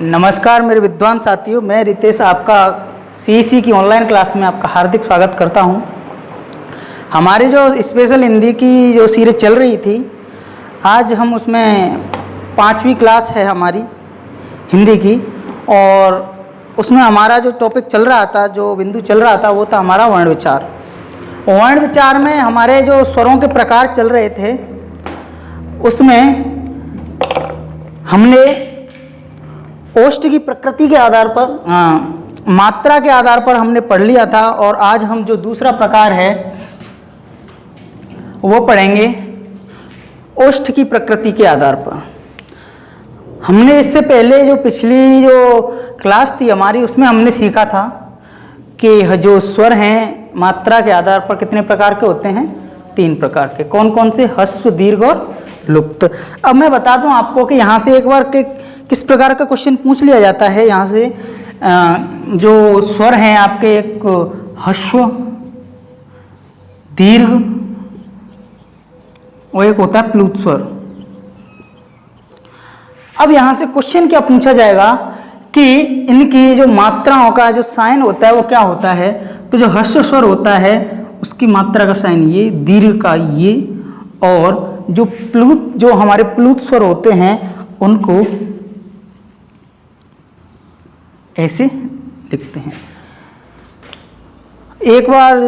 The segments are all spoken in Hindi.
नमस्कार मेरे विद्वान साथियों, मैं रितेश आपका सीईसी की ऑनलाइन क्लास में आपका हार्दिक स्वागत करता हूं। हमारी जो स्पेशल हिंदी की जो सीरीज चल रही थी, आज हम उसमें 5वीं क्लास है हमारी हिंदी की, और उसमें हमारा जो टॉपिक चल रहा था, जो बिंदु चल रहा था, वो था हमारा वर्ण विचार। वर्ण विचार में हमारे जो स्वरों के प्रकार चल रहे थे, उसमें हमने ओष्ठ की प्रकृति के आधार पर, मात्रा के आधार पर हमने पढ़ लिया था, और आज हम जो दूसरा प्रकार है वो पढ़ेंगे ओष्ठ की प्रकृति के आधार पर। हमने इससे पहले जो पिछली जो क्लास थी हमारी, उसमें हमने सीखा था कि जो स्वर हैं मात्रा के आधार पर कितने प्रकार के होते हैं, 3 प्रकार के। कौन कौन से? ह्रस्व, दीर्घ और लुप्त। अब मैं बता दूं आपको कि यहाँ से एक बार के किस प्रकार का क्वेश्चन पूछ लिया जाता है। यहाँ से जो स्वर हैं आपके, एक ह्रस्व, दीर्घ और एक होता है प्लुत स्वर। अब यहाँ से क्वेश्चन क्या पूछा जाएगा कि इनकी जो मात्राओं का जो साइन होता है वो क्या होता है। तो जो ह्रस्व स्वर होता है उसकी मात्रा का साइन ये, दीर्घ का ये, और जो प्लुत, जो हमारे प्लुत स्वर होते हैं उनको ऐसे लिखते हैं। एक बार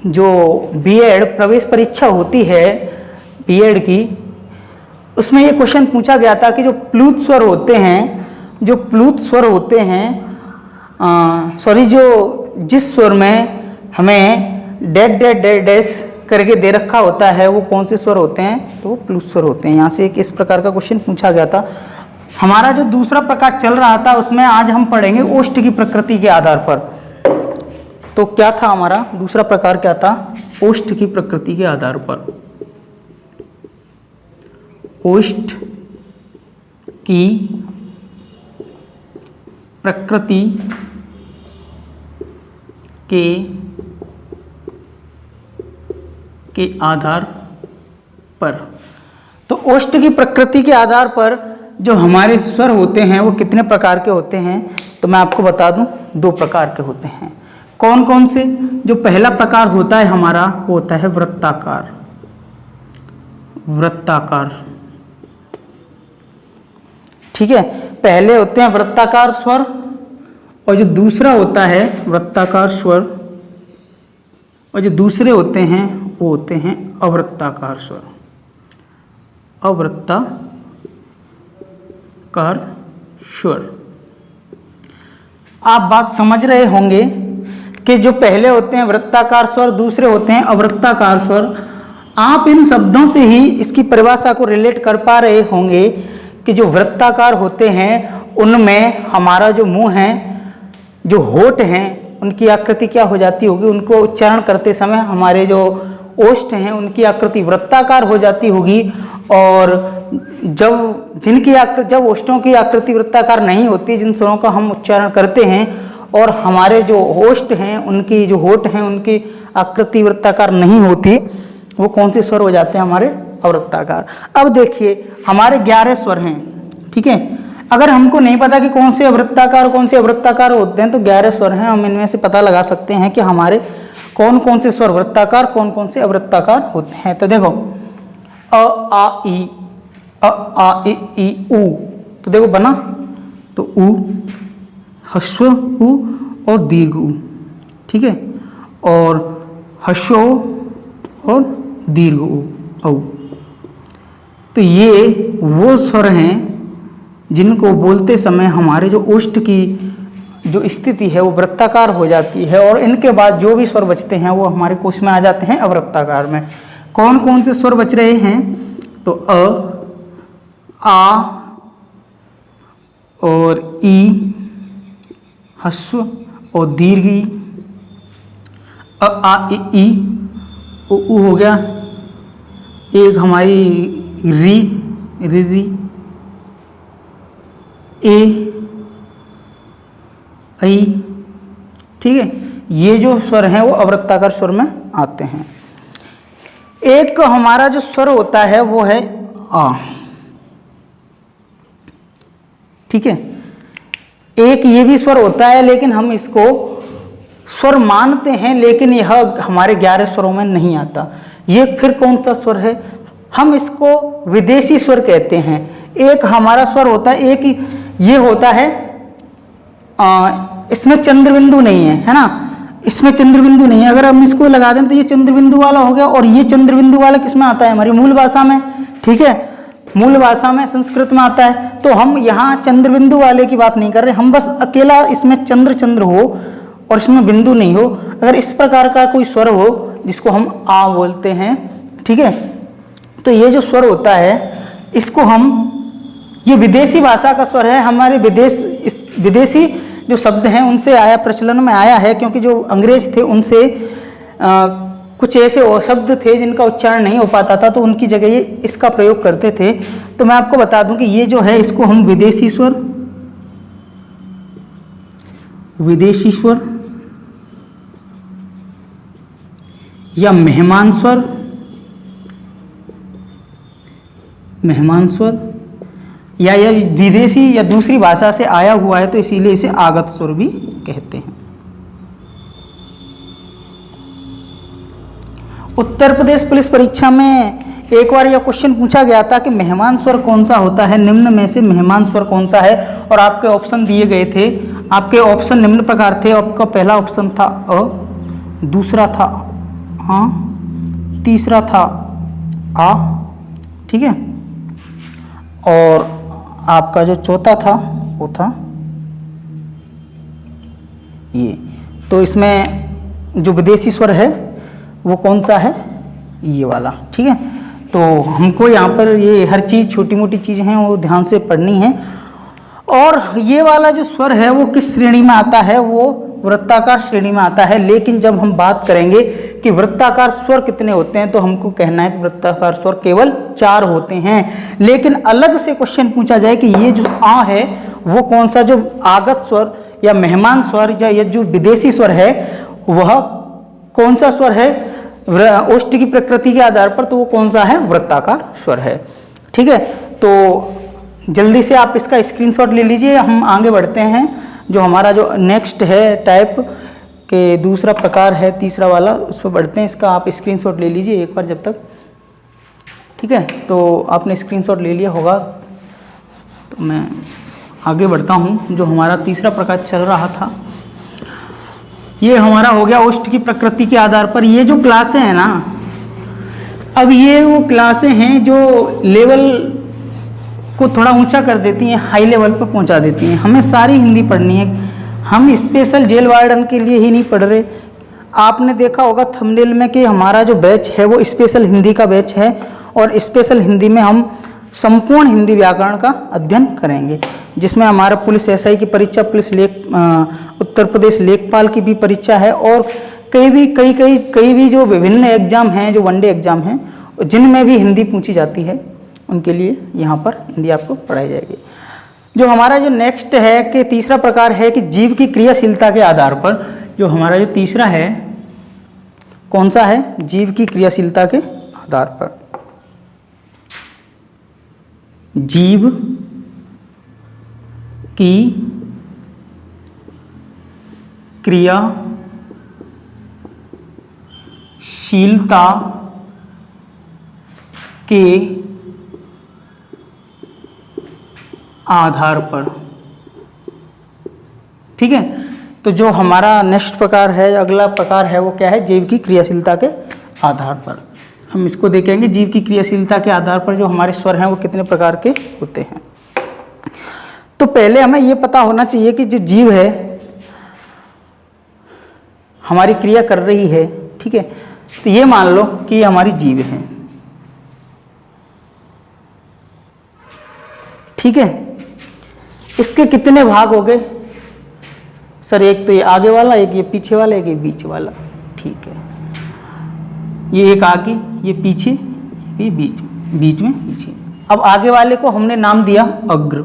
जो बीएड प्रवेश परीक्षा होती है बीएड की, उसमें ये क्वेश्चन पूछा गया था कि जो प्लुत स्वर होते हैं, जो प्लुत स्वर होते हैं, जो जिस स्वर में हमें डेड डेड डेड डैश करके दे रखा होता है, वो कौन से स्वर होते हैं? तो वो प्लुत स्वर होते हैं। यहाँ से एक इस प्रकार का क्वेश्चन पूछा गया था। हमारा जो दूसरा प्रकार चल रहा था, उसमें आज हम पढ़ेंगे ओष्ठ की प्रकृति के आधार पर। तो क्या था हमारा दूसरा प्रकार? क्या था? ओष्ठ की प्रकृति के आधार पर। ओष्ठ की प्रकृति के आधार पर। तो ओष्ठ की प्रकृति के आधार पर जो हमारे स्वर होते हैं वो कितने प्रकार के होते हैं? तो मैं आपको बता दूं, 2 प्रकार के होते हैं। कौन कौन से? जो पहला प्रकार होता है हमारा, वो होता है वृत्ताकार। वृत्ताकार, ठीक है। पहले होते हैं वृत्ताकार स्वर, और जो दूसरा होता है वृत्ताकार स्वर, और जो दूसरे होते हैं वो होते हैं अवृत्ताकार स्वर। अवृत्ताकार स्वर। आप बात समझ रहे होंगे कि जो पहले होते हैं वृत्ताकार स्वर, दूसरे होते हैं अवृत्ताकार स्वर। आप इन शब्दों से ही इसकी परिभाषा को रिलेट कर पा रहे होंगे कि जो वृत्ताकार होते हैं उनमें हमारा जो मुंह है, जो होठ हैं, उनकी आकृति क्या हो जाती होगी? उनको उच्चारण करते समय हमारे जो ओष्ठ हैं उनकी आकृति वृत्ताकार हो जाती होगी। और जब ओष्ठों की आकृति वृत्ताकार नहीं होती, जिन स्वरों का हम उच्चारण करते हैं, और हमारे जो ओष्ठ हैं, उनकी जो होठ हैं, उनकी आकृति वृत्ताकार नहीं होती, वो कौन से स्वर हो जाते हैं? हमारे अवृत्ताकार। अब देखिए, हमारे 11 स्वर हैं, ठीक है। अगर हमको नहीं पता कि कौन से अवृत्ताकार कौन से अवृत्ताकार होते हैं, तो 11 स्वर हैं, हम इनमें से पता लगा सकते हैं कि हमारे कौन कौन से स्वर वृत्ताकार, कौन कौन से अवृत्ताकार होते हैं। तो देखो, अ आ ई, अ आ ई उ। तो देखो बना, तो उ, ह्रस्व उ और दीर्घ उ, ठीक है। और ह्रस्व और दीर्घ उ, औ। तो ये वो स्वर हैं जिनको बोलते समय हमारे जो ओष्ठ की जो स्थिति है वो वृत्ताकार हो जाती है, और इनके बाद जो भी स्वर बचते हैं वो हमारे कोश में आ जाते हैं अवृत्ताकार में। कौन कौन से स्वर बच रहे हैं? तो अ, आ और ई, ह्रस्व और दीर्घ ई, अ आ ई उ हो गया। एक हमारी री, री री, ए, आई, ठीक है। ये जो स्वर हैं वो अवृत्ताकार स्वर में आते हैं। एक हमारा जो स्वर होता है वो है आ, ठीक है। एक ये भी स्वर होता है, लेकिन हम इसको स्वर मानते हैं, लेकिन यह हमारे 11 स्वरों में नहीं आता। ये फिर कौन सा स्वर है? हम इसको विदेशी स्वर कहते हैं। एक हमारा स्वर होता है, एक ये होता है, इसमें चंद्रबिंदु नहीं है ना, इसमें चंद्रबिंदु नहीं है। अगर हम इसको लगा दें तो ये चंद्रबिंदु वाला हो गया, और ये चंद्रबिंदु वाला किसमें आता है? हमारी मूल भाषा में, ठीक है, मूल भाषा में संस्कृत में आता है। तो हम यहाँ चंद्रबिंदु वाले की बात नहीं कर रहे, हम बस अकेला इसमें चंद्र हो और इसमें बिंदु नहीं हो। अगर इस प्रकार का कोई स्वर हो जिसको हम आ बोलते हैं, ठीक है, तो ये जो स्वर होता है इसको हम, ये विदेशी भाषा का स्वर है। हमारे विदेशी जो शब्द हैं उनसे आया, प्रचलन में आया है, क्योंकि जो अंग्रेज थे उनसे कुछ ऐसे शब्द थे जिनका उच्चारण नहीं हो पाता था, तो उनकी जगह ये इसका प्रयोग करते थे। तो मैं आपको बता दूं कि ये जो है इसको हम विदेशी स्वर या मेहमान स्वर या विदेशी या दूसरी भाषा से आया हुआ है, तो इसीलिए इसे आगत स्वर भी कहते हैं। उत्तर प्रदेश पुलिस परीक्षा में एक बार यह क्वेश्चन पूछा गया था कि मेहमान स्वर कौन सा होता है, निम्न में से मेहमान स्वर कौन सा है, और आपके ऑप्शन दिए गए थे। आपके ऑप्शन निम्न प्रकार थे। आपका पहला ऑप्शन था अ, दूसरा था हाँ, तीसरा था आ, ठीक है, और आपका जो चौथा था वो था ये। तो इसमें जो विदेशी स्वर है वो कौन सा है? ये वाला, ठीक है। तो हमको यहाँ पर ये हर चीज़, छोटी मोटी चीज़ें हैं वो ध्यान से पढ़नी है। और ये वाला जो स्वर है वो किस श्रेणी में आता है? वो वृत्ताकार श्रेणी में आता है। लेकिन जब हम बात करेंगे कि वृत्ताकार स्वर कितने होते हैं, तो हमको कहना है कि वृत्ताकार स्वर केवल 4 होते हैं। लेकिन अलग से क्वेश्चन पूछा जाए कि ये जो आ है वो कौन सा, जो आगत स्वर या मेहमान स्वर या ये जो विदेशी स्वर है वह कौन सा स्वर है ओष्ठ की प्रकृति के आधार पर? तो वो कौन सा है? वृत्ताकार स्वर है, ठीक है। तो जल्दी से आप इसका स्क्रीनशॉट ले लीजिए। हम आगे बढ़ते हैं। जो हमारा जो नेक्स्ट है टाइप के दूसरा प्रकार है, तीसरा वाला, उस पर बढ़ते हैं। इसका आप स्क्रीनशॉट ले लीजिए एक बार जब तक, ठीक है। तो आपने स्क्रीनशॉट ले लिया होगा, तो मैं आगे बढ़ता हूँ। जो हमारा तीसरा प्रकार चल रहा था, ये हमारा हो गया ओष्ठ की प्रकृति के आधार पर। ये जो क्लासें हैं ना, अब ये वो क्लासें हैं जो लेवल को थोड़ा ऊंचा कर देती हैं, हाई लेवल पर पहुंचा देती हैं। हमें सारी हिंदी पढ़नी है, हम स्पेशल जेल वार्डन के लिए ही नहीं पढ़ रहे। आपने देखा होगा थंबनेल में कि हमारा जो बैच है वो स्पेशल हिंदी का बैच है, और स्पेशल हिंदी में हम संपूर्ण हिंदी व्याकरण का अध्ययन करेंगे, जिसमें हमारा पुलिस एसआई की परीक्षा, पुलिस उत्तर प्रदेश लेखपाल की भी परीक्षा है, और कई भी जो विभिन्न एग्जाम हैं, जो वनडे एग्जाम हैं, जिनमें भी हिंदी पूछी जाती है, उनके लिए यहाँ पर हिंदी आपको पढ़ाई जाएगी। जो हमारा जो नेक्स्ट है कि तीसरा प्रकार है कि जीव की क्रियाशीलता के आधार पर। जो हमारा जो तीसरा है कौन सा है? जीव की क्रियाशीलता के आधार पर। जीव की क्रियाशीलता के आधार पर, ठीक है। तो जो हमारा नेक्स्ट प्रकार है, अगला प्रकार है, वो क्या है? जीव की क्रियाशीलता के आधार पर। हम इसको देखेंगे, जीव की क्रियाशीलता के आधार पर जो हमारे स्वर हैं वो कितने प्रकार के होते हैं। तो पहले हमें ये पता होना चाहिए कि जो जीव है हमारी क्रिया कर रही है, ठीक है। तो ये मान लो कि ये हमारी जीव है, ठीक है। इसके कितने भाग हो गए सर? एक तो ये आगे वाला, एक ये पीछे वाला, एक ये बीच वाला, ठीक है। ये एक आगे, ये पीछे, ये बीच में पीछे। अब आगे वाले को हमने नाम दिया अग्र।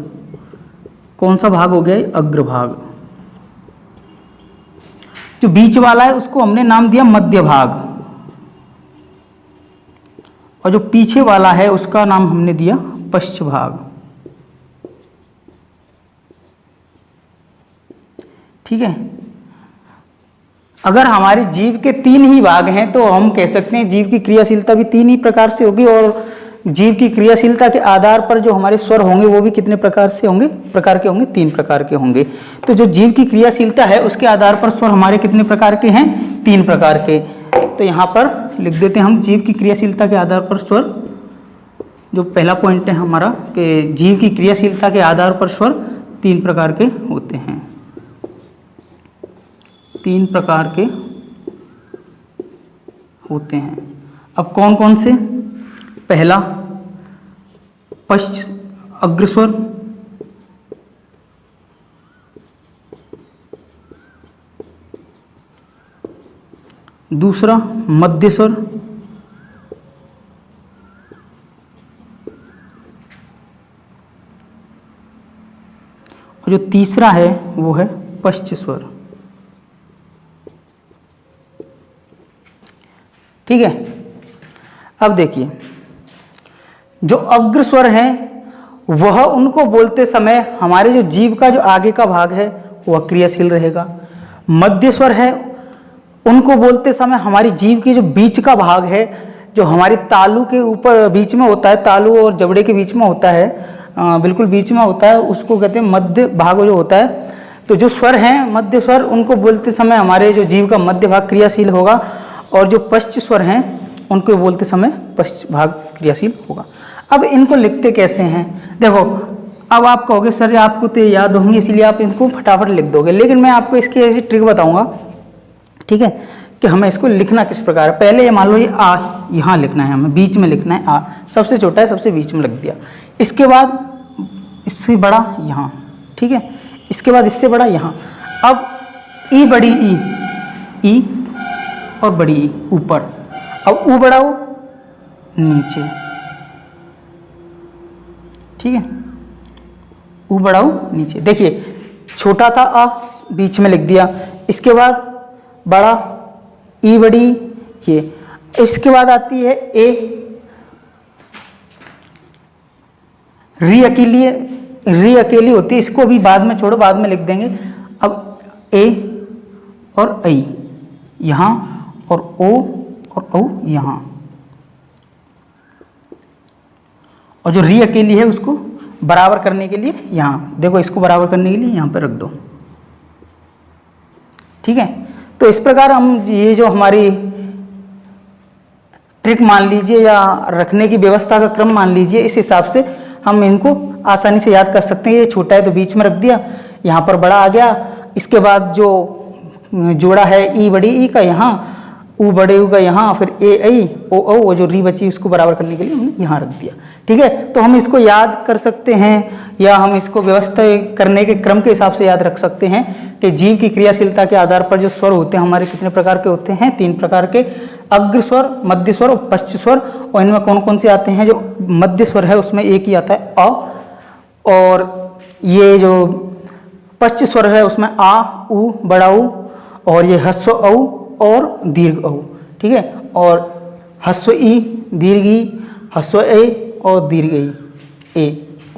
कौन सा भाग हो गया? अग्र भाग। जो बीच वाला है उसको हमने नाम दिया मध्य भाग, और जो पीछे वाला है उसका नाम हमने दिया पश्च भाग। ठीक है। अगर हमारी जीव के 3 ही भाग हैं तो हम कह सकते हैं जीव की क्रियाशीलता भी 3 ही प्रकार से होगी, और जीव की क्रियाशीलता के आधार पर जो हमारे स्वर होंगे वो भी कितने प्रकार के होंगे 3 प्रकार के होंगे। तो जो जीव की क्रियाशीलता है उसके आधार पर स्वर हमारे कितने प्रकार के हैं 3 प्रकार के। तो यहाँ पर लिख देते हैं हम जीव की क्रियाशीलता के आधार पर स्वर। जो पहला पॉइंट है हमारा कि जीव की क्रियाशीलता के आधार पर स्वर 3 प्रकार के होते हैं, 3 प्रकार के होते हैं। अब कौन कौन से? पहला पश्च अग्रस्वर, दूसरा मध्य स्वर, और जो तीसरा है वो है पश्च स्वर। ठीक है। अब देखिए, जो अग्र स्वर है वह उनको बोलते समय हमारे जो जीभ का जो आगे का भाग है वह क्रियाशील रहेगा। मध्य स्वर है उनको बोलते समय हमारी जीभ के जो बीच का भाग है, जो हमारी तालू के ऊपर बीच में होता है, तालू और जबड़े के बीच में होता है, बिल्कुल बीच में होता है, उसको कहते हैं मध्य भाग जो होता है। तो जो स्वर हैं मध्य स्वर, उनको बोलते समय हमारे जो जीभ का मध्य भाग क्रियाशील होगा, और जो पश्च स्वर हैं उनको बोलते समय पश्च भाग क्रियाशील होगा। अब इनको लिखते कैसे हैं? देखो, अब आप कहोगे सर आपको तो याद होंगे इसलिए आप इनको फटाफट लिख दोगे, लेकिन मैं आपको इसकी ऐसी ट्रिक बताऊंगा, ठीक है, कि हमें इसको लिखना किस प्रकार है। पहले ये मान लो ये आ यहाँ लिखना है, हमें बीच में लिखना है, आ सबसे छोटा है सबसे बीच में लिख दिया। इसके बाद इससे बड़ा यहाँ, ठीक है, इसके बाद इससे बड़ा यहाँ। अब ई बड़ी ई और बड़ी ई ऊपर, अब ऊ बड़ा ऊ नीचे, ठीक है, ऊ बड़ा ऊ नीचे। देखिए छोटा था आ बीच में लिख दिया, इसके बाद बड़ा ई बड़ी ये, इसके बाद आती है ए, री अकेली होती है, इसको भी बाद में छोड़ो, बाद में लिख देंगे। अब ए और आई यहाँ, और ओ और औ यहाँ, और जो री अकेली है उसको बराबर करने के लिए यहाँ देखो, इसको बराबर करने के लिए यहाँ पर रख दो, ठीक है। तो इस प्रकार हम ये जो हमारी ट्रिक मान लीजिए या रखने की व्यवस्था का क्रम मान लीजिए, इस हिसाब से हम इनको आसानी से याद कर सकते हैं। ये छोटा है तो बीच में रख दिया, यहाँ पर बड़ा आ गया, इसके बाद जो जोड़ा है ई बड़ी ई का यहाँ, ऊ बड़े ऊ का यहाँ, फिर ए आई ओ ओ, वो जो री बची उसको बराबर करने के लिए हमने यहाँ रख दिया, ठीक है। तो हम इसको याद कर सकते हैं या हम इसको व्यवस्था करने के क्रम के हिसाब से याद रख सकते हैं कि जीव की क्रियाशीलता के आधार पर जो स्वर होते हैं हमारे कितने प्रकार के होते हैं, 3 प्रकार के, अग्र स्वर, मध्य स्वर और पश्च स्वर। और इनमें कौन कौन से आते हैं? जो मध्य स्वर है उसमें एक ही आता है अ, और ये जो पश्च स्वर है उसमें आ, उ, बड़ा उ, और ये ह्रस्व औ और दीर्घ औ, ठीक है, और ह्रस्व ई, दीर्घ ई, ह्रस्व ए और दीर्घ ए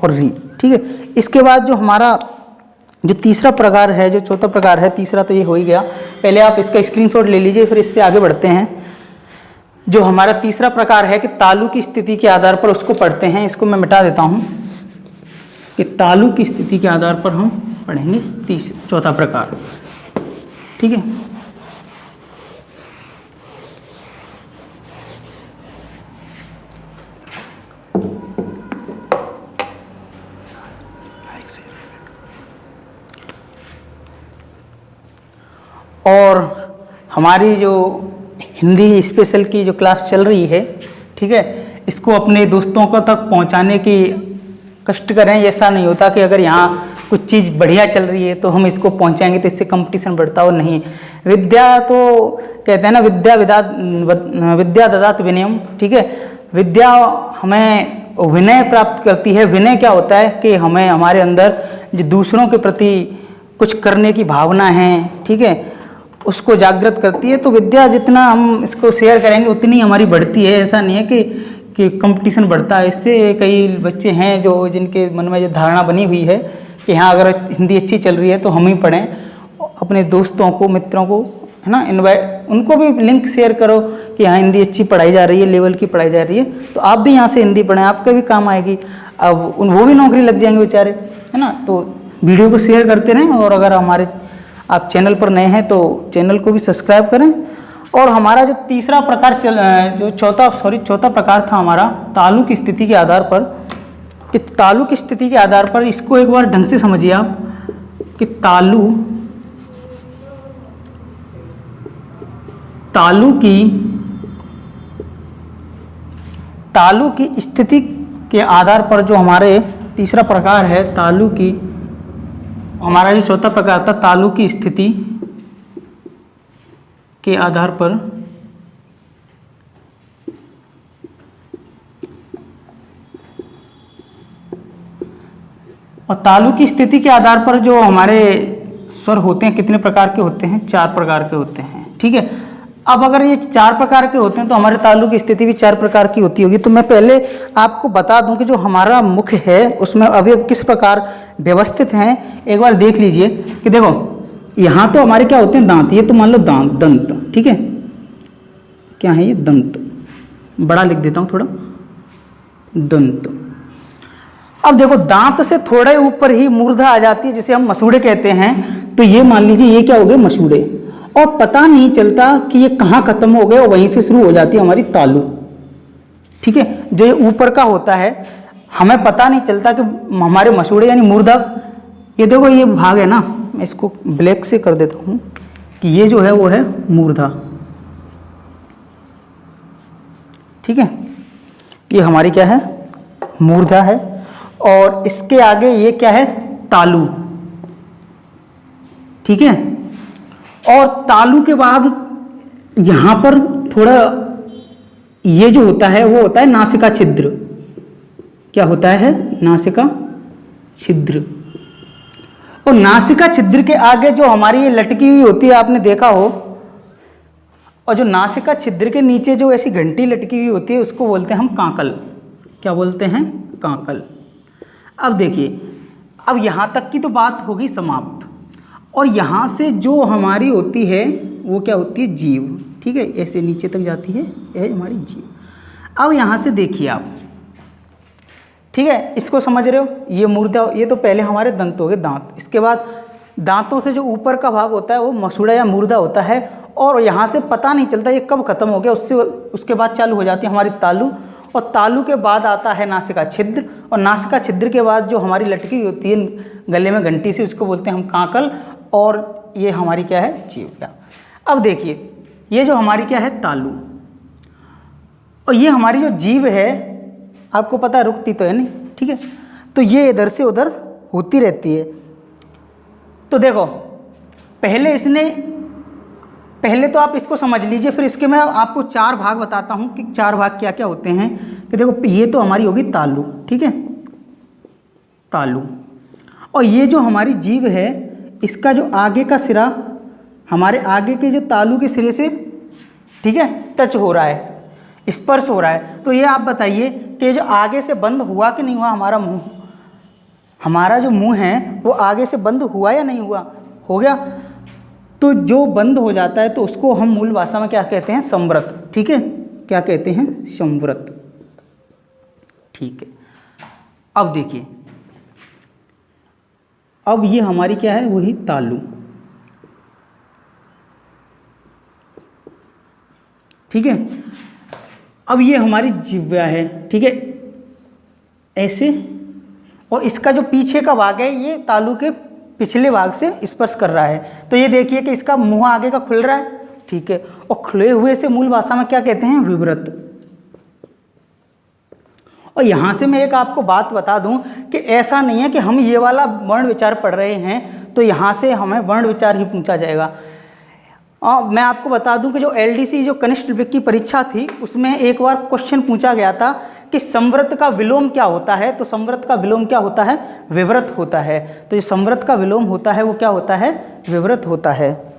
और री, ठीक है। इसके बाद जो हमारा जो तीसरा प्रकार है, जो चौथा प्रकार है, तीसरा तो ये हो ही गया, पहले आप इसका स्क्रीनशॉट ले लीजिए, फिर इससे आगे बढ़ते हैं। जो हमारा तीसरा प्रकार है कि तालु की स्थिति के आधार पर उसको पढ़ते हैं, इसको मैं मिटा देता हूँ कि तालु की स्थिति के आधार पर हम पढ़ेंगे चौथा प्रकार, ठीक है। और हमारी जो हिंदी स्पेशल की जो क्लास चल रही है, ठीक है, इसको अपने दोस्तों को तक पहुंचाने की कष्ट करें। ऐसा नहीं होता कि अगर यहाँ कुछ चीज़ बढ़िया चल रही है तो हम इसको पहुंचाएंगे तो इससे कंपटीशन बढ़ता हो, नहीं। विद्या तो कहते हैं ना, विद्या ददात विनयम, ठीक है। विद्या हमें विनय प्राप्त करती है। विनय क्या होता है कि हमें हमारे अंदर जो दूसरों के प्रति कुछ करने की भावना है, ठीक है, उसको जागृत करती है। तो विद्या जितना हम इसको शेयर करेंगे उतनी हमारी बढ़ती है। ऐसा नहीं है कि कंपटीशन बढ़ता है। इससे कई बच्चे हैं जो जिनके मन में जो धारणा बनी हुई है कि हाँ अगर हिंदी अच्छी चल रही है तो हम ही पढ़ें, अपने दोस्तों को, मित्रों को, है ना, इनवाइट, उनको भी लिंक शेयर करो कि यहाँ हिंदी अच्छी पढ़ाई जा रही है, लेवल की पढ़ाई जा रही है, तो आप भी यहाँ से हिंदी पढ़ें, आपके भी काम आएगी। अब वो भी नौकरी लग जाएंगे बेचारे, है ना। तो वीडियो को शेयर करते रहें, और अगर हमारे आप चैनल पर नए हैं तो चैनल को भी सब्सक्राइब करें। और हमारा जो तीसरा प्रकार चौथा प्रकार था हमारा तालु की स्थिति के आधार पर, कि तालु की स्थिति के आधार पर इसको एक बार ढंग से समझिए आप कि तालु की स्थिति के आधार पर जो हमारे तीसरा प्रकार है तालु की, हमारा जो चौथा प्रकार था तालु की स्थिति के आधार पर और तालु की स्थिति के आधार पर जो हमारे स्वर होते हैं कितने प्रकार के होते हैं? 4 प्रकार के होते हैं, ठीक है। अब अगर ये 4 प्रकार के होते हैं तो हमारे तालु की स्थिति भी 4 प्रकार की होती होगी। तो मैं पहले आपको बता दूं कि जो हमारा मुख है उसमें अवयव किस प्रकार व्यवस्थित हैं, एक बार देख लीजिए। कि देखो यहाँ तो हमारे क्या होते हैं? दांत। ये तो मान लो दांत, दंत, ठीक है। क्या है ये? दंत। बड़ा लिख देता हूँ थोड़ा, दंत। अब देखो दांत से थोड़े ऊपर ही मूर्धा आ जाती है, जिसे हम मसूड़े कहते हैं। तो ये मान लीजिए ये क्या हो गए? मसूड़े। और पता नहीं चलता कि ये कहाँ खत्म हो गए और वहीं से शुरू हो जाती है हमारी तालु, ठीक है। जो ये ऊपर का होता है हमें पता नहीं चलता कि हमारे मसूड़े यानी मूर्धा, ये देखो ये भाग है ना, मैं इसको ब्लैक से कर देता हूँ कि ये जो है वो है मूर्धा, ठीक है। ये हमारी क्या है? मूर्धा है। और इसके आगे ये क्या है? तालु, ठीक है। और तालु के बाद यहां पर थोड़ा ये जो होता है वो होता है नासिका छिद्र। क्या होता है? नासिका छिद्र। और नासिका छिद्र के आगे जो हमारी ये लटकी हुई होती है, आपने देखा हो, और जो नासिका छिद्र के नीचे जो ऐसी घंटी लटकी हुई होती है उसको बोलते हैं हम कांकल। क्या बोलते हैं? कांकल। अब देखिए, अब यहाँ तक की तो बात होगी समाप्त। और यहाँ से जो हमारी होती है वो क्या होती है? जीव, ठीक है। ऐसे नीचे तक जाती है, यह हमारी जीव। अब यहाँ से देखिए आप, ठीक है, इसको समझ रहे हो? ये मूर्धा, ये तो पहले हमारे दंत हो गए, दांत। इसके बाद दांतों से जो ऊपर का भाग होता है वो मसूड़ा या मूर्धा होता है। और यहाँ से पता नहीं चलता ये कब खत्म हो गया, उसके बाद चालू हो जाती है हमारी तालु। और तालु के बाद आता है नासिका छिद्र। और नासिका छिद्र के बाद जो हमारी लटकी हुई होती है गले में घंटी से, उसको बोलते हैं हम कांकल। और ये हमारी क्या है? जीव। अब देखिए, ये जो हमारी क्या है? तालु। और ये हमारी जो जीव है, आपको पता है रुकती तो है नहीं, ठीक है। तो ये इधर से उधर होती रहती है। तो देखो पहले तो आप इसको समझ लीजिए, फिर इसके मैं आपको 4 भाग बताता हूँ कि 4 भाग क्या क्या होते हैं। कि देखो ये तो हमारी होगी तालु, ठीक है, तालु। और ये जो हमारी जीभ है, इसका जो आगे का सिरा हमारे आगे के जो तालु के सिरे से, ठीक है, टच हो रहा है, स्पर्श हो रहा है। तो ये आप बताइए कि जो आगे से बंद हुआ कि नहीं हुआ हमारा मुंह? हमारा जो मुंह है वो आगे से बंद हुआ या नहीं हुआ? हो गया। तो जो बंद हो जाता है तो उसको हम मूल भाषा में क्या कहते हैं? संवृत, ठीक है। क्या कहते हैं? संवृत, ठीक है। अब देखिए, अब ये हमारी क्या है? वही तालु, ठीक है। अब ये हमारी जिह्वा है, ठीक है, ऐसे। और इसका जो पीछे का भाग है ये तालु के पिछले भाग से स्पर्श कर रहा है। तो ये देखिए कि इसका मुंह आगे का खुल रहा है, ठीक है। और खुले हुए से मूल भाषा में क्या कहते हैं? विवृत। और यहाँ से मैं एक आपको बात बता दूं कि ऐसा नहीं है कि हम ये वाला वर्ण विचार पढ़ रहे हैं तो यहाँ से हमें वर्ण विचार ही पूछा जाएगा। मैं आपको बता दूं कि जो LDC जो कनिष्ठ विभाग की परीक्षा थी उसमें एक बार क्वेश्चन पूछा गया था कि संवृत का विलोम क्या होता है। तो संवृत का विलोम क्या होता है? विवृत होता है। तो जो संवृत का विलोम होता है वो क्या होता है? विवृत होता है।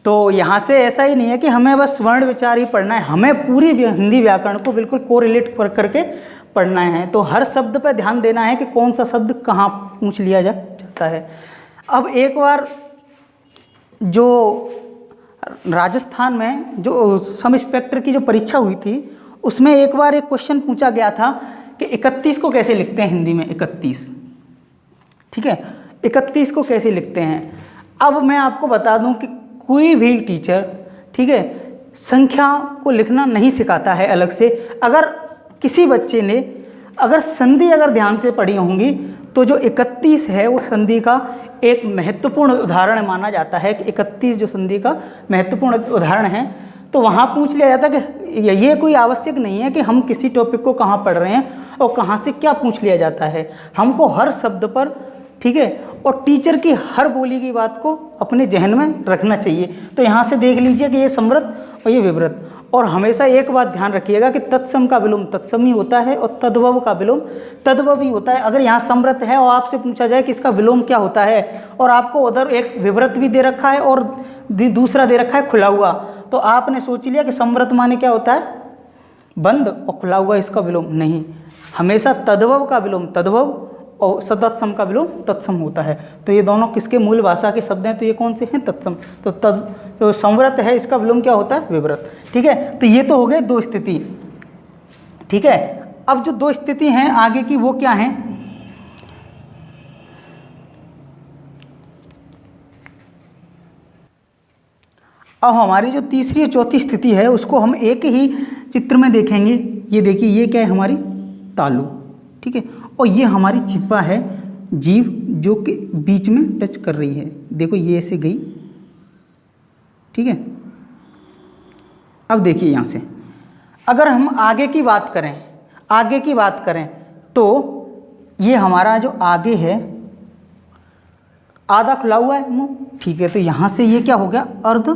तो यहाँ से ऐसा ही नहीं है कि हमें बस वर्ण विचार ही पढ़ना है, हमें पूरी हिंदी व्याकरण को बिल्कुल कोरिलेट करके पढ़ना है। तो हर शब्द पर ध्यान देना है कि कौन सा शब्द कहाँ पूछ लिया जाता है। अब एक बार जो राजस्थान में जो सब इंस्पेक्टर की जो परीक्षा हुई थी उसमें एक बार एक क्वेश्चन पूछा गया था कि 31 को कैसे लिखते हैं हिंदी में 31, ठीक है, 31 को कैसे लिखते हैं। अब मैं आपको बता दूं कि कोई भी टीचर, ठीक है, संख्या को लिखना नहीं सिखाता है अलग से। अगर किसी बच्चे ने अगर संधि अगर ध्यान से पढ़ी होंगी तो जो 31 है वो संधि का एक महत्वपूर्ण उदाहरण माना जाता है कि 31 जो संधि का महत्वपूर्ण उदाहरण है। तो वहाँ पूछ लिया जाता है कि ये कोई आवश्यक नहीं है कि हम किसी टॉपिक को कहाँ पढ़ रहे हैं और कहाँ से क्या पूछ लिया जाता है, हमको हर शब्द पर, ठीक है, और टीचर की हर बोली की बात को अपने जहन में रखना चाहिए। तो यहाँ से देख लीजिए कि ये समृत और ये विवृत। और हमेशा एक बात ध्यान रखिएगा कि तत्सम का विलोम तत्सम ही होता है और तद्भव का विलोम तद्भव ही होता है। अगर यहाँ समृत है और आपसे पूछा जाए कि इसका विलोम क्या होता है और आपको उधर एक विवृत भी दे रखा है और दूसरा दे रखा है खुला हुआ, तो आपने सोच लिया कि समृत माने क्या होता है बंद और खुला हुआ इसका विलोम। नहीं, हमेशा तद्भव का विलोम तद्भव और तत्सम का विलोम तत्सम होता है। तो ये दोनों किसके मूल भाषा के शब्द हैं, तो ये कौन से हैं, तत्सम। तो तो संवृत है इसका विलोम क्या होता है, विवृत, ठीक है। तो ये तो हो गए दो स्थिति, ठीक है। अब जो दो स्थिति हैं आगे की वो क्या हैं, अब हमारी जो तीसरी और चौथी स्थिति है उसको हम एक ही चित्र में देखेंगे। ये देखिए, ये क्या है हमारी तालु, ठीक है, और ये हमारी चिप्पा है जीभ जो कि बीच में टच कर रही है। देखो ये ऐसे गई, ठीक है। अब देखिए यहाँ से अगर हम आगे की बात करें तो ये हमारा जो आगे है आधा खुला हुआ है मुंह, ठीक है। तो यहाँ से ये क्या हो गया, अर्ध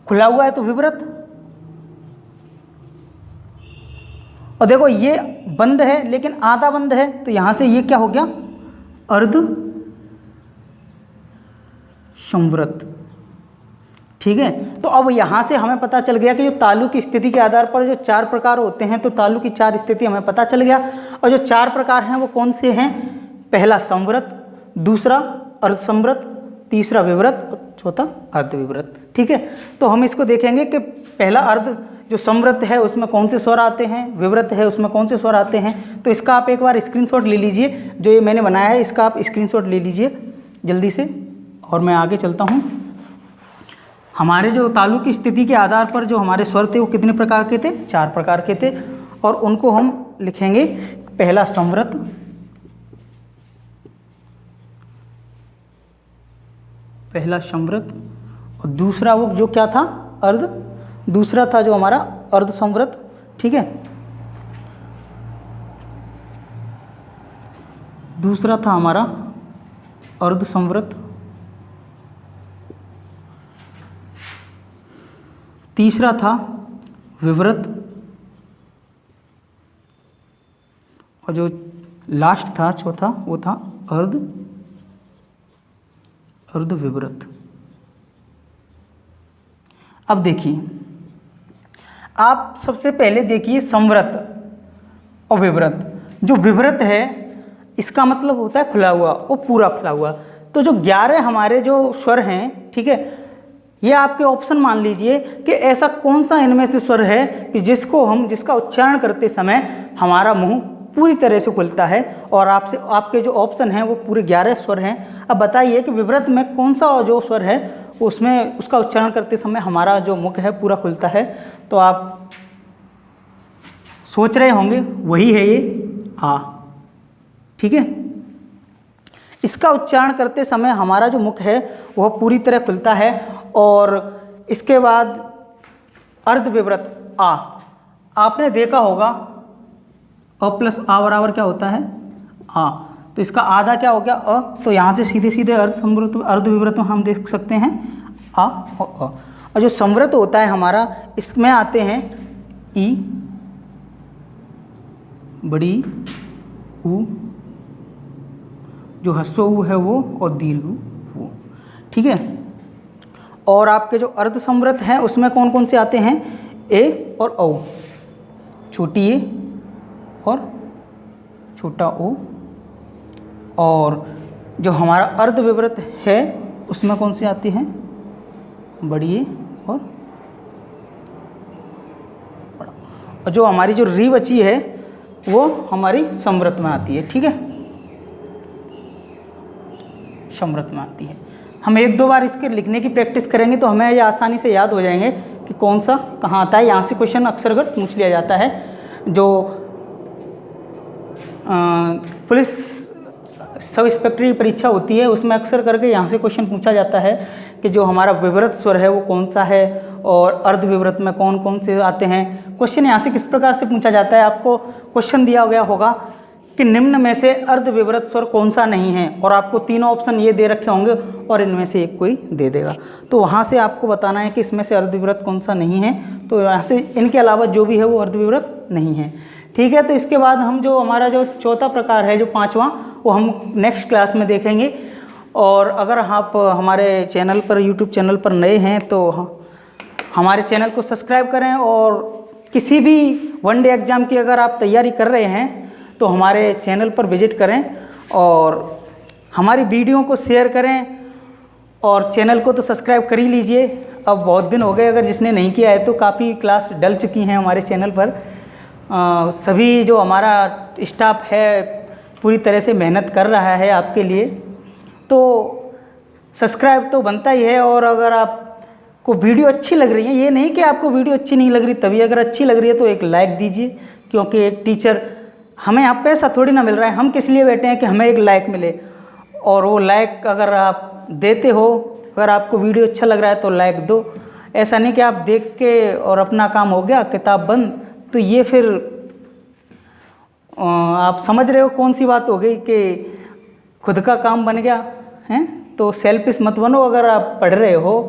खुला हुआ है तो विवृत। और देखो ये बंद है लेकिन आधा बंद है, तो यहाँ से ये क्या हो गया, अर्ध संवृत, ठीक है। तो अब यहाँ से हमें पता चल गया कि जो तालु की स्थिति के आधार पर जो 4 प्रकार होते हैं, तो तालु की 4 स्थिति हमें पता चल गया। और जो 4 प्रकार हैं वो कौन से हैं, पहला संवृत, दूसरा अर्ध संवृत, तीसरा विवृत और चौथा अर्ध विवृत, ठीक है। तो हम इसको देखेंगे कि पहला अर्ध जो संवृत है उसमें कौन से स्वर आते हैं, विवृत है उसमें कौन से स्वर आते हैं। तो इसका आप एक बार स्क्रीनशॉट ले लीजिए, जो ये मैंने बनाया है इसका आप स्क्रीनशॉट ले लीजिए जल्दी से, और मैं आगे चलता हूँ। हमारे जो तालु की स्थिति के आधार पर जो हमारे स्वर थे वो कितने प्रकार के थे, 4 प्रकार के थे, और उनको हम लिखेंगे। पहला संवृत, और दूसरा वो जो क्या था, अर्ध, दूसरा था जो हमारा अर्ध संवृत, ठीक है। दूसरा था हमारा अर्ध संवृत, तीसरा था विवृत, और जो लास्ट था चौथा वो था अर्ध विवृत। अब देखिए, आप सबसे पहले देखिए संवृत और विवृत। जो विवृत है इसका मतलब होता है खुला हुआ, वो पूरा खुला हुआ। तो जो 11 हमारे जो स्वर हैं, ठीक है, ये आपके ऑप्शन मान लीजिए कि ऐसा कौन सा इनमें से स्वर है कि जिसका उच्चारण करते समय हमारा मुंह पूरी तरह से खुलता है। और आपके जो ऑप्शन हैं वो पूरे 11 स्वर हैं। अब बताइए कि विवृत में कौन सा जो स्वर है उसमें उसका उच्चारण करते समय हमारा जो मुख है पूरा खुलता है। तो आप सोच रहे होंगे वही है ये आ, ठीक है। इसका उच्चारण करते समय हमारा जो मुख है वह पूरी तरह खुलता है। और इसके बाद अर्ध विवृत आ, आपने देखा होगा अ प्लस आ बराबर क्या होता है, आ। तो इसका आधा क्या हो गया, अ। तो यहाँ से सीधे सीधे अर्ध विवृत में हम देख सकते हैं आ और अ। और जो संवृत होता है हमारा, इसमें आते हैं ई, बड़ी ऊ, जो ह्रस्व ऊ है वो, और दीर्घ ऊ वो, ठीक है। और आपके जो अर्ध संवृत हैं उसमें कौन कौन से आते हैं, ए और औ, छोटी ए और छोटा ओ, और जो हमारा अर्धविवृत है उसमें कौन सी आती है, बड़ी ए और बड़ा। और जो हमारी जो री बची है वो हमारी समवृत में आती है, ठीक है, समवृत में आती है। हम एक दो बार इसके लिखने की प्रैक्टिस करेंगे तो हमें ये आसानी से याद हो जाएंगे कि कौन सा कहाँ आता है। यहाँ से क्वेश्चन अक्सर अगर पूछ लिया जाता है, जो पुलिस सब इंस्पेक्टर परीक्षा होती है उसमें अक्सर करके यहाँ से क्वेश्चन पूछा जाता है कि जो हमारा विवृत स्वर है वो कौन सा है और अर्धविवृत में कौन कौन से आते हैं। क्वेश्चन यहाँ से किस प्रकार से पूछा जाता है, आपको क्वेश्चन दिया गया होगा कि निम्न में से अर्धविवृत स्वर कौन सा नहीं है, और आपको तीनों ऑप्शन ये दे रखे होंगे और इनमें से एक कोई दे देगा, तो वहाँ से आपको बताना है कि इसमें से अर्धविवृत कौन सा नहीं है। तो यहाँ से इनके अलावा जो भी है वो अर्धविवृत नहीं है, ठीक है। तो इसके बाद हम जो हमारा जो चौथा प्रकार है, जो पांचवा, वो हम नेक्स्ट क्लास में देखेंगे। और अगर आप हमारे चैनल पर, यूट्यूब चैनल पर नए हैं तो हमारे चैनल को सब्सक्राइब करें, और किसी भी वनडे एग्ज़ाम की अगर आप तैयारी कर रहे हैं तो हमारे चैनल पर विजिट करें और हमारी वीडियो को शेयर करें, और चैनल को तो सब्सक्राइब कर ही लीजिए। अब बहुत दिन हो गए, अगर जिसने नहीं किया है तो काफ़ी क्लास डल चुकी हैं हमारे चैनल पर। सभी जो हमारा स्टाफ है पूरी तरह से मेहनत कर रहा है आपके लिए, तो सब्सक्राइब तो बनता ही है। और अगर आपको वीडियो अच्छी लग रही है, ये नहीं कि आपको वीडियो अच्छी नहीं लग रही तभी, अगर अच्छी लग रही है तो एक लाइक दीजिए, क्योंकि एक टीचर, हमें यहाँ पैसा थोड़ी ना मिल रहा है, हम किस लिए बैठे हैं कि हमें एक लाइक मिले, और वो लाइक अगर आप देते हो, अगर आपको वीडियो अच्छा लग रहा है तो लाइक दो। ऐसा नहीं कि आप देख के और अपना काम हो गया किताब बंद, तो ये फिर आप समझ रहे हो कौन सी बात हो गई कि खुद का काम बन गया है। तो सेल्फिश मत बनो, अगर आप पढ़ रहे हो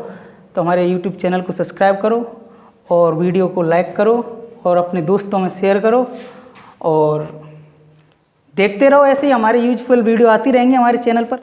तो हमारे यूट्यूब चैनल को सब्सक्राइब करो और वीडियो को लाइक करो और अपने दोस्तों में शेयर करो, और देखते रहो, ऐसे ही हमारे यूजफुल वीडियो आती रहेंगी हमारे चैनल पर।